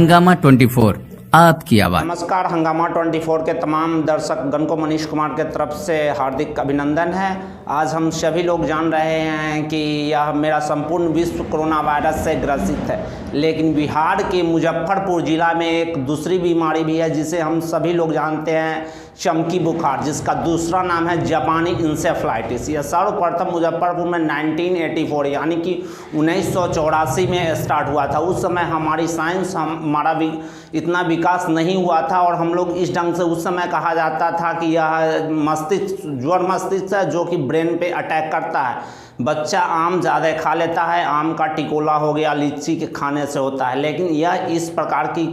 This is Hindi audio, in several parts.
हंगामा 24 आपकी आवाज। नमस्कार, हंगामा 24 के तमाम दर्शक गण को मनीष कुमार के तरफ से हार्दिक अभिनंदन है। आज हम सभी लोग जान रहे हैं कि यह मेरा संपूर्ण विश्व कोरोना वायरस से ग्रसित है, लेकिन बिहार के मुजफ्फरपुर जिला में एक दूसरी बीमारी भी है जिसे हम सभी लोग जानते हैं, चमकी बुखार, जिसका दूसरा नाम है जापानी इंसेफ्लाइटिस। यह सर्वप्रथम मुजफ्फरपुर में 1984 यानी कि 1984 में स्टार्ट हुआ था। उस समय हमारी साइंस हमारा भी इतना विकास नहीं हुआ था और हम लोग इस ढंग से उस समय कहा जाता था कि यह मस्तिष्क ज्वर मस्तिष्क है जो कि ब्रेन पे अटैक करता है। बच्चा आम ज़्यादा खा लेता है, आम का टिकोला हो गया, लीची के खाने से होता है, लेकिन यह इस प्रकार की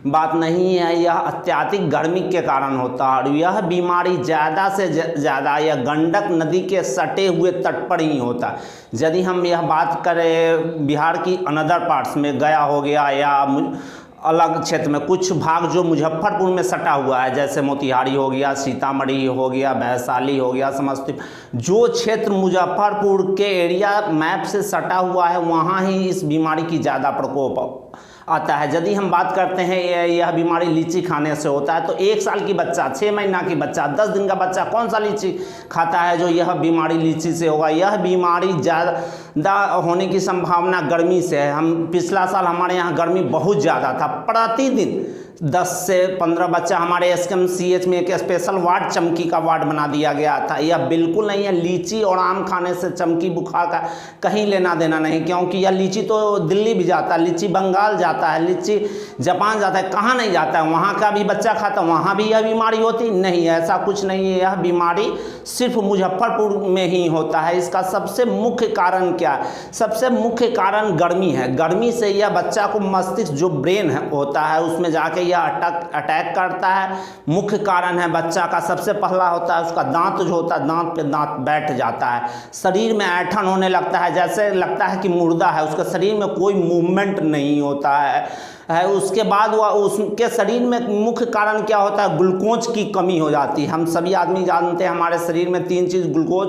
बात नहीं है। यह अत्यधिक गर्मी के कारण होता है और यह बीमारी ज़्यादा से ज़्यादा यह गंडक नदी के सटे हुए तट पर ही होता है। यदि हम यह बात करें बिहार की अनदर पार्ट्स में, गया हो गया या अलग क्षेत्र में, कुछ भाग जो मुजफ्फरपुर में सटा हुआ है, जैसे मोतिहारी हो गया, सीतामढ़ी हो गया, वैशाली हो गया, समस्तीपुर, जो क्षेत्र मुजफ्फरपुर के एरिया मैप से सटा हुआ है, वहाँ ही इस बीमारी की ज़्यादा प्रकोप आता है। यदि हम बात करते हैं यह बीमारी लीची खाने से होता है, तो 1 साल की बच्चा, 6 महीना की बच्चा, 10 दिन का बच्चा कौन सा लीची खाता है जो यह बीमारी लीची से होगा। यह बीमारी ज़्यादा होने की संभावना गर्मी से है। हम पिछला साल हमारे यहाँ गर्मी बहुत ज़्यादा था, प्रतिदिन 10 से 15 बच्चा हमारे SKMCH में एक स्पेशल वार्ड चमकी का वार्ड बना दिया गया था। यह बिल्कुल नहीं है, लीची और आम खाने से चमकी बुखार का कहीं लेना देना नहीं, क्योंकि यह लीची तो दिल्ली भी जाता है, लीची बंगाल जाता है, लीची जापान जाता है, कहाँ नहीं जाता है, वहाँ का भी बच्चा खाता है, वहाँ भी यह बीमारी होती नहीं है। ऐसा कुछ नहीं है, यह बीमारी सिर्फ मुजफ्फरपुर में ही होता है। इसका सबसे मुख्य कारण क्या है? सबसे मुख्य कारण गर्मी है। गर्मी से यह बच्चा को मस्तिष्क जो ब्रेन है होता है उसमें जाके यह अटैक करता है। मुख्य कारण है बच्चा का सबसे पहला होता है उसका दांत जो होता है, दांत पे दांत बैठ जाता है, शरीर में ऐंठन होने लगता है, जैसे लगता है कि मुर्दा है, उसके शरीर में कोई मूवमेंट नहीं होता है। उसके बाद वह उसके शरीर में मुख्य कारण क्या होता है? ग्लूकोज की कमी हो जाती है। हम सभी आदमी जानते हैं हमारे शरीर में 3 चीज़, ग्लूकोज,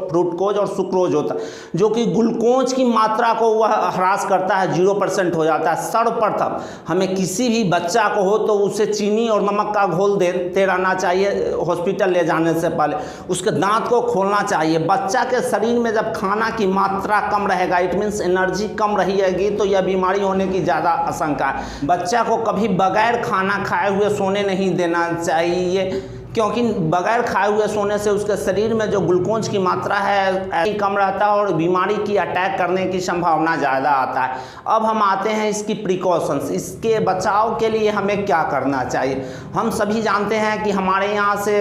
फ्रुक्टोज और सुक्रोज होता है, जो कि ग्लूकोज की मात्रा को वह ह्रास करता है, 0% हो जाता है। सर्वप्रथम हमें किसी भी बच्चा को हो तो उसे चीनी और नमक का घोल देते रहना चाहिए हॉस्पिटल ले जाने से पहले। उसके दांत को खोलना चाहिए। बच्चा के शरीर में जब खाना की मात्रा कम रहेगा, इट मीन्स एनर्जी कम रहेगी, तो यह बीमारी होने की ज़्यादा आशंका। बच्चा को कभी बगैर खाना खाए हुए सोने नहीं देना चाहिए, क्योंकि बगैर खाए हुए सोने से उसके शरीर में जो ग्लूकोज की मात्रा है कम रहता है और बीमारी की अटैक करने की संभावना ज़्यादा आता है। अब हम आते हैं इसकी प्रिकॉशंस, इसके बचाव के लिए हमें क्या करना चाहिए। हम सभी जानते हैं कि हमारे यहाँ से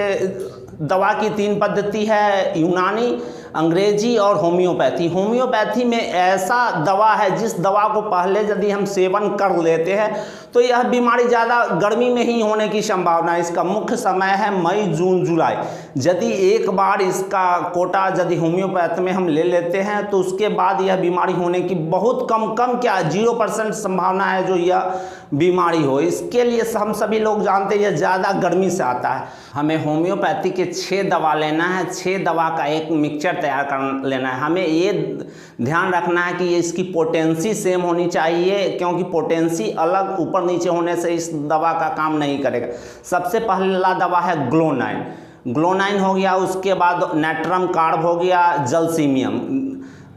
दवा की 3 पद्धति है, यूनानी, अंग्रेजी और होम्योपैथी। होम्योपैथी में ऐसा दवा है जिस दवा को पहले यदि हम सेवन कर लेते हैं तो यह बीमारी ज़्यादा गर्मी में ही होने की संभावना है। इसका मुख्य समय है मई, जून, जुलाई। यदि एक बार इसका कोटा यदि होम्योपैथी में हम ले लेते हैं तो उसके बाद यह बीमारी होने की बहुत कम क्या 0% संभावना है जो यह बीमारी हो। इसके लिए हम सभी लोग जानते हैं यह ज़्यादा गर्मी से आता है। हमें होम्योपैथी के 6 दवा लेना है, 6 दवा का एक मिक्सचर तैयार कर लेना है। हमें ये ध्यान रखना है कि इसकी पोटेंसी सेम होनी चाहिए, क्योंकि पोटेंसी अलग ऊपर नीचे होने से इस दवा का काम नहीं करेगा। सबसे पहला दवा है ग्लोनाइन। ग्लोनाइन हो गया, उसके बाद नेट्रम कार्ब हो गया, जलसीमियम,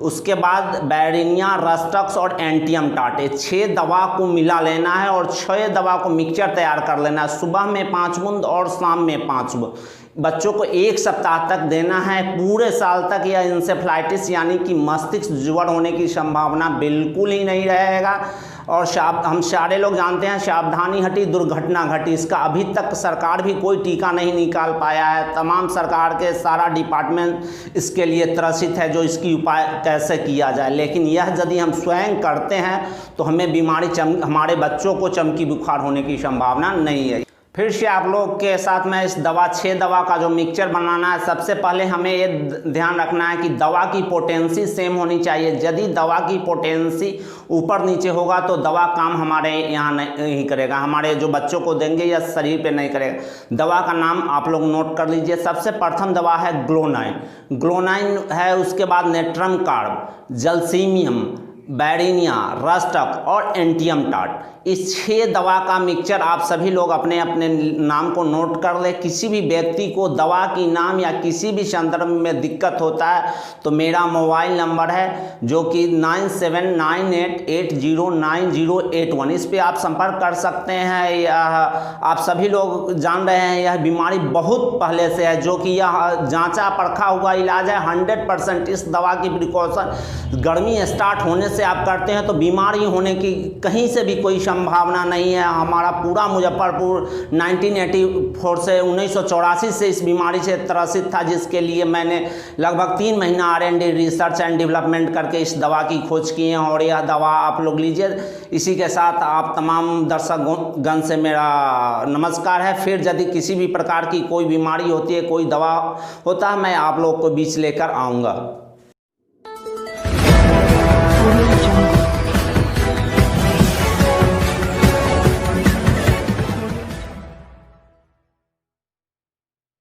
उसके बाद बैरिनिया, रस्टक्स और एंटियम टाटे। 6 दवा को मिला लेना है और 6 दवा को मिक्सचर तैयार कर लेना है। सुबह में 5 बूंद और शाम में 5 बूंद। बच्चों को 1 सप्ताह तक देना है। पूरे साल तक यह इंसेफ्लाइटिस यानी कि मस्तिष्क ज्वर होने की संभावना बिल्कुल ही नहीं रहेगा। और हम सारे लोग जानते हैं सावधानी हटी दुर्घटना घटी। इसका अभी तक सरकार भी कोई टीका नहीं निकाल पाया है। तमाम सरकार के सारा डिपार्टमेंट इसके लिए त्रसित है जो इसकी उपाय कैसे किया जाए, लेकिन यह यदि हम स्वयं करते हैं तो हमें बीमारी हमारे बच्चों को चमकी बुखार होने की संभावना नहीं है। फिर से आप लोग के साथ में इस 6 दवा का जो मिक्सचर बनाना है, सबसे पहले हमें ये ध्यान रखना है कि दवा की पोटेंसी सेम होनी चाहिए। यदि दवा की पोटेंसी ऊपर नीचे होगा तो दवा काम हमारे यहाँ नहीं करेगा, हमारे जो बच्चों को देंगे या शरीर पे नहीं करेगा। दवा का नाम आप लोग नोट कर लीजिए। सबसे प्रथम दवा है ग्लोनाइन। ग्लोनाइन है, उसके बाद नेट्रम कार्ब, जलसीमियम, बैरिनिया, रस्टक और एंटियम टाट। इस 6 दवा का मिक्सचर आप सभी लोग अपने अपने नाम को नोट कर ले। किसी भी व्यक्ति को दवा की नाम या किसी भी संदर्भ में दिक्कत होता है तो मेरा मोबाइल नंबर है जो कि 9798809081, इस पे आप संपर्क कर सकते हैं। यह आप सभी लोग जान रहे हैं यह बीमारी बहुत पहले से है, जो कि यह जांचा परखा हुआ इलाज है 100%। इस दवा की प्रिकॉशन गर्मी स्टार्ट होने से आप करते हैं तो बीमारी होने की कहीं से भी कोई संभावना नहीं है। हमारा पूरा मुजफ्फरपुर 1984 से 1984 से इस बीमारी से त्रसित था, जिसके लिए मैंने लगभग 3 महीना R&D रिसर्च एंड डेवलपमेंट करके इस दवा की खोज की है और यह दवा आप लोग लीजिए। इसी के साथ आप तमाम दर्शकगण से मेरा नमस्कार है। फिर यदि किसी भी प्रकार की कोई बीमारी होती है, कोई दवा होता है, मैं आप लोग को बीच लेकर आऊँगा।